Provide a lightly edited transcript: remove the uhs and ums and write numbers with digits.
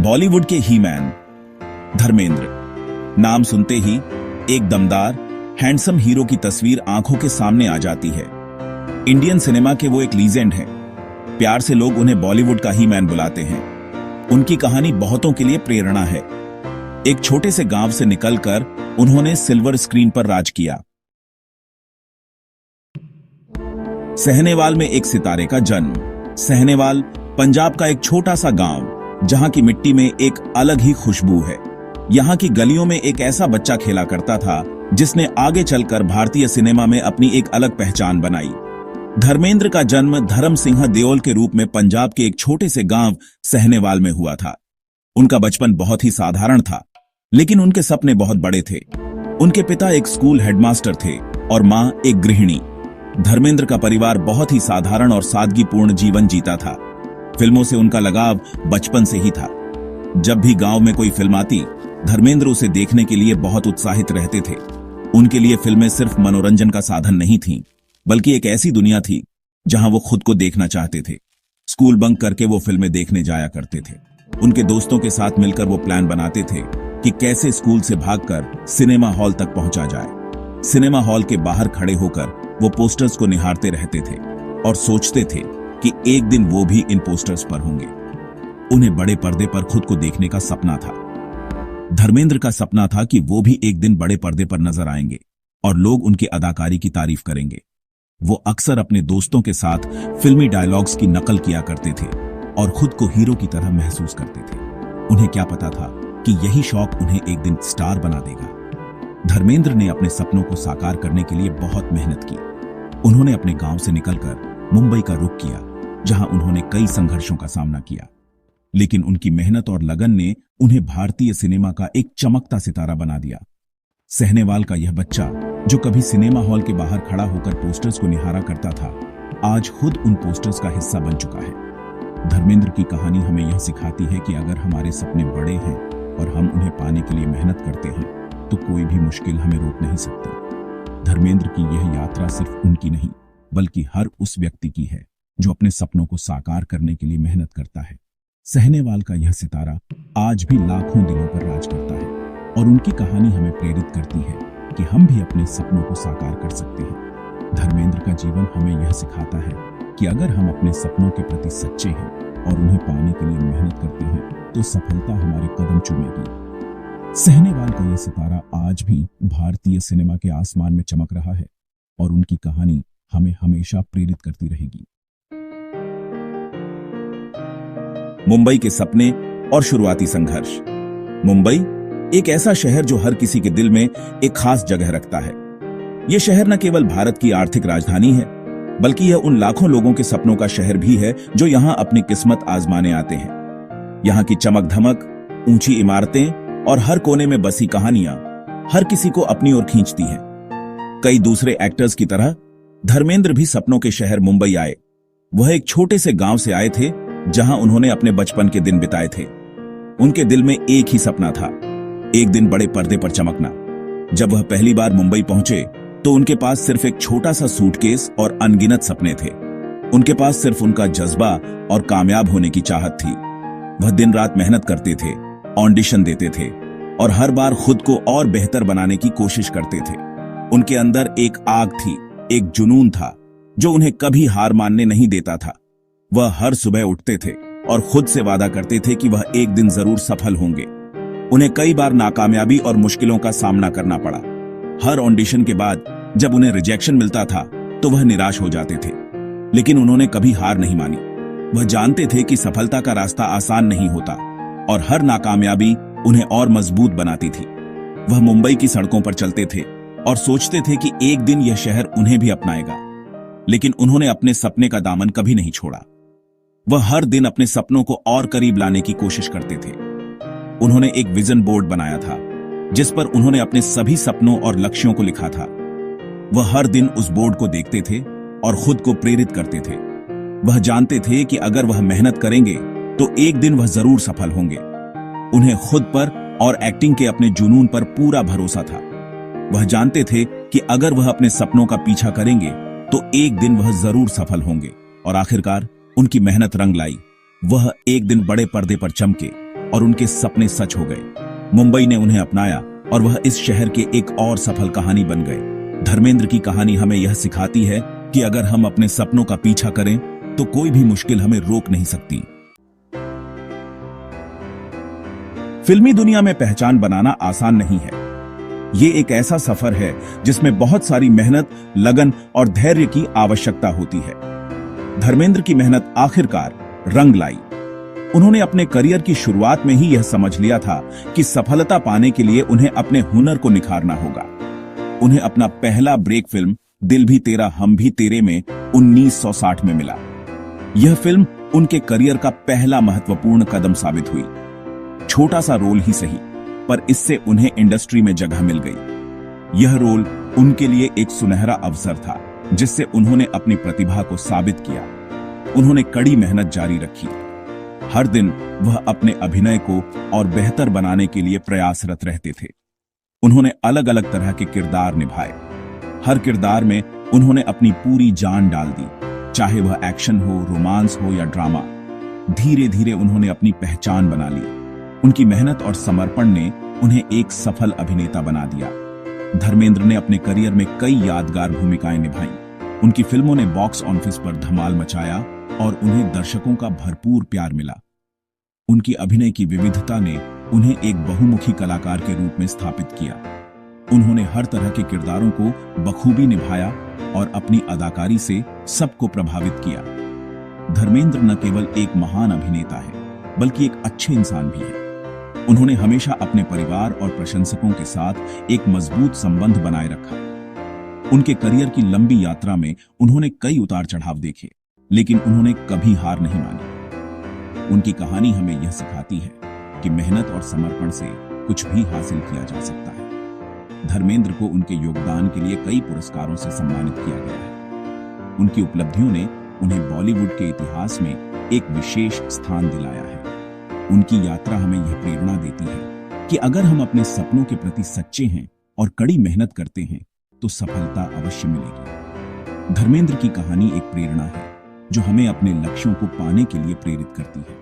बॉलीवुड के ही मैन धर्मेंद्र, नाम सुनते ही एक दमदार हैंडसम हीरो की तस्वीर आंखों के सामने आ जाती है। इंडियन सिनेमा के वो एक लीजेंड हैं। प्यार से लोग उन्हें बॉलीवुड का ही मैन बुलाते हैं। उनकी कहानी बहुतों के लिए प्रेरणा है। एक छोटे से गांव से निकलकर उन्होंने सिल्वर स्क्रीन पर राज किया। सहनेवाल में एक सितारे का जन्म। सहनेवाल पंजाब का एक छोटा सा गांव, जहां की मिट्टी में एक अलग ही खुशबू है। यहां की गलियों में एक ऐसा बच्चा खेला करता था जिसने आगे चलकर भारतीय सिनेमा में अपनी एक अलग पहचान बनाई। धर्मेंद्र का जन्म धर्म सिंह देओल के रूप में पंजाब के एक छोटे से गांव सहनेवाल में हुआ था। उनका बचपन बहुत ही साधारण था, लेकिन उनके सपने बहुत बड़े थे। उनके पिता एक स्कूल हेडमास्टर थे और मां एक गृहिणी। धर्मेंद्र का परिवार बहुत ही साधारण और सादगीपूर्ण जीवन जीता था। फिल्मों से उनका लगाव बचपन से ही था। जब भी गांव में कोई फिल्म आती, धर्मेंद्र उसे देखने के लिए बहुत उत्साहित रहते थे। उनके लिए फिल्में सिर्फ मनोरंजन का साधन नहीं थीं, बल्कि एक ऐसी दुनिया थी जहां वो खुद को देखना चाहते थे। स्कूल बंक करके वो फिल्में देखने जाया करते थे। उनके दोस्तों के साथ मिलकर वो प्लान बनाते थे कि कैसे स्कूल से भागकर सिनेमा हॉल तक पहुंचा जाए। सिनेमा हॉल के बाहर खड़े होकर वो पोस्टर्स को निहारते रहते थे और सोचते थे कि एक दिन वो भी इन पोस्टर्स पर होंगे। उन्हें बड़े पर्दे पर खुद को देखने का सपना था। धर्मेंद्र का सपना था कि वो भी एक दिन बड़े पर्दे पर नजर आएंगे और लोग उनकी अदाकारी की तारीफ करेंगे। वो अक्सर अपने दोस्तों के साथ फिल्मी डायलॉग्स की नकल किया करते थे और खुद को हीरो की तरह महसूस करते थे। उन्हें क्या पता था कि यही शौक उन्हें एक दिन स्टार बना देगा। धर्मेंद्र ने अपने सपनों को साकार करने के लिए बहुत मेहनत की। उन्होंने अपने गांव से निकलकर मुंबई का रुख किया, जहां उन्होंने कई संघर्षों का सामना किया। लेकिन उनकी मेहनत और लगन ने उन्हें भारतीय सिनेमा का एक चमकता सितारा बना दिया। सहनेवाल का यह बच्चा, जो कभी सिनेमा हॉल के बाहर खड़ा होकर पोस्टर्स को निहारा करता था, आज खुद उन पोस्टर्स का हिस्सा बन चुका है। धर्मेंद्र की कहानी हमें यह सिखाती है कि अगर हमारे सपने बड़े हैं और हम उन्हें पाने के लिए मेहनत करते हैं, तो कोई भी मुश्किल हमें रोक नहीं सकती। धर्मेंद्र की यह यात्रा सिर्फ उनकी नहीं, बल्कि हर उस व्यक्ति की है जो अपने सपनों को साकार करने के लिए मेहनत करता है। सहनेवाल का यह सितारा आज भी लाखों दिलों पर राज करता है और उनकी कहानी हमें प्रेरित करती है कि हम भी अपने सपनों को साकार कर सकते हैं। धर्मेंद्र का जीवन हमें यह सिखाता है कि अगर हम अपने सपनों के प्रति सच्चे हैं और उन्हें पाने के लिए मेहनत करते हैं, तो सफलता हमारे कदम चूमेगी। सहनेवाल का यह सितारा आज भी भारतीय सिनेमा के आसमान में चमक रहा है और उनकी कहानी हमें हमेशा प्रेरित करती रहेगी। मुंबई के सपने और शुरुआती संघर्ष। मुंबई एक ऐसा शहर जो हर किसी के दिल में एक खास जगह रखता है। यह शहर न केवल भारत की आर्थिक राजधानी है, बल्कि यह उन लाखों लोगों के सपनों का शहर भी है जो यहां अपनी किस्मत आजमाने आते हैं। यहां की चमक धमक, ऊंची इमारतें और हर कोने में बसी कहानियां हर किसी को अपनी ओर खींचती हैं। कई दूसरे एक्टर्स की तरह धर्मेंद्र भी सपनों के शहर मुंबई आए। वह एक छोटे से गांव से आए थे, जहां उन्होंने अपने बचपन के दिन बिताए थे। उनके दिल में एक ही सपना था, एक दिन बड़े पर्दे पर चमकना। जब वह पहली बार मुंबई पहुंचे, तो उनके पास सिर्फ एक छोटा सा सूटकेस और अनगिनत सपने थे। उनके पास सिर्फ उनका जज्बा और कामयाब होने की चाहत थी। वह दिन रात मेहनत करते थे, ऑडिशन देते थे और हर बार खुद को और बेहतर बनाने की कोशिश करते थे। उनके अंदर एक आग थी, एक जुनून था जो उन्हें कभी हार मानने नहीं देता था। वह हर सुबह उठते थे और खुद से वादा करते थे कि वह एक दिन जरूर सफल होंगे। उन्हें कई बार नाकामयाबी और मुश्किलों का सामना करना पड़ा। हर ऑडिशन के बाद जब उन्हें रिजेक्शन मिलता था, तो वह निराश हो जाते थे, लेकिन उन्होंने कभी हार नहीं मानी। वह जानते थे कि सफलता का रास्ता आसान नहीं होता और हर नाकामयाबी उन्हें और मजबूत बनाती थी। वह मुंबई की सड़कों पर चलते थे और सोचते थे कि एक दिन यह शहर उन्हें भी अपनाएगा, लेकिन उन्होंने अपने सपने का दामन कभी नहीं छोड़ा। वह हर दिन अपने सपनों को और करीब लाने की कोशिश करते थे। उन्होंने एक विजन बोर्ड बनाया था, जिस पर उन्होंने अपने सभी सपनों और लक्ष्यों को लिखा था। वह हर दिन उस बोर्ड को देखते थे और खुद को प्रेरित करते थे। वह जानते थे कि अगर वह मेहनत करेंगे, तो एक दिन वह जरूर सफल होंगे। उन्हें खुद पर और एक्टिंग के अपने जुनून पर पूरा भरोसा था। वह जानते थे कि अगर वह अपने सपनों का पीछा करेंगे, तो एक दिन वह जरूर सफल होंगे। और आखिरकार उनकी मेहनत रंग लाई। वह एक दिन बड़े पर्दे पर चमके और उनके सपने सच हो गए। मुंबई ने उन्हें अपनाया और वह इस शहर के एक और सफल कहानी बन गए। धर्मेंद्र की कहानी हमें यह सिखाती है कि अगर हम अपने सपनों का पीछा करें तो कोई भी मुश्किल हमें रोक नहीं सकती। फिल्मी दुनिया में पहचान बनाना आसान नहीं है। ये एक ऐसा सफर है जिसमें बहुत सारी मेहनत, लगन और धैर्य की आवश्यकता होती है। धर्मेंद्र की मेहनत आखिरकार रंग लाई। उन्होंने अपने करियर की शुरुआत में ही यह समझ लिया था कि सफलता पाने के लिए उन्हें अपने हुनर को निखारना होगा। उन्हें अपना पहला ब्रेक फिल्म दिल भी तेरा हम भी तेरे में 1960 में मिला। यह फिल्म उनके करियर का पहला महत्वपूर्ण कदम साबित हुई। छोटा सा रोल ही सही, पर इससे उन्हें इंडस्ट्री में जगह मिल गई। यह रोल उनके लिए एक सुनहरा अवसर था जिससे उन्होंने अपनी प्रतिभा को साबित किया। उन्होंने कड़ी मेहनत जारी रखी। हर दिन वह अपने अभिनय को और बेहतर बनाने के लिए प्रयासरत रहते थे। उन्होंने अलग अलग तरह के किरदार निभाए। हर किरदार में उन्होंने अपनी पूरी जान डाल दी, चाहे वह एक्शन हो, रोमांस हो या ड्रामा। धीरे धीरे उन्होंने अपनी पहचान बना ली। उनकी मेहनत और समर्पण ने उन्हें एक सफल अभिनेता बना दिया। धर्मेंद्र ने अपने करियर में कई यादगार भूमिकाएं निभाईं। उनकी फिल्मों ने बॉक्स ऑफिस पर धमाल मचाया और उन्हें दर्शकों का भरपूर प्यार मिला। उनकी अभिनय की विविधता ने उन्हें एक बहुमुखी कलाकार के रूप में स्थापित किया। उन्होंने हर तरह के किरदारों को बखूबी निभाया और अपनी अदाकारी से सबको प्रभावित किया। धर्मेंद्र न केवल एक महान अभिनेता है, बल्कि एक अच्छे इंसान भी है। उन्होंने हमेशा अपने परिवार और प्रशंसकों के साथ एक मजबूत संबंध बनाए रखा। उनके करियर की लंबी यात्रा में उन्होंने कई उतार चढ़ाव देखे, लेकिन उन्होंने कभी हार नहीं मानी। उनकी कहानी हमें यह सिखाती है कि मेहनत और समर्पण से कुछ भी हासिल किया जा सकता है। धर्मेंद्र को उनके योगदान के लिए कई पुरस्कारों से सम्मानित किया गया है। उनकी उपलब्धियों ने उन्हें बॉलीवुड के इतिहास में एक विशेष स्थान दिलाया है। उनकी यात्रा हमें यह प्रेरणा देती है कि अगर हम अपने सपनों के प्रति सच्चे हैं और कड़ी मेहनत करते हैं तो सफलता अवश्य मिलेगी। धर्मेंद्र की कहानी एक प्रेरणा है जो हमें अपने लक्ष्यों को पाने के लिए प्रेरित करती है।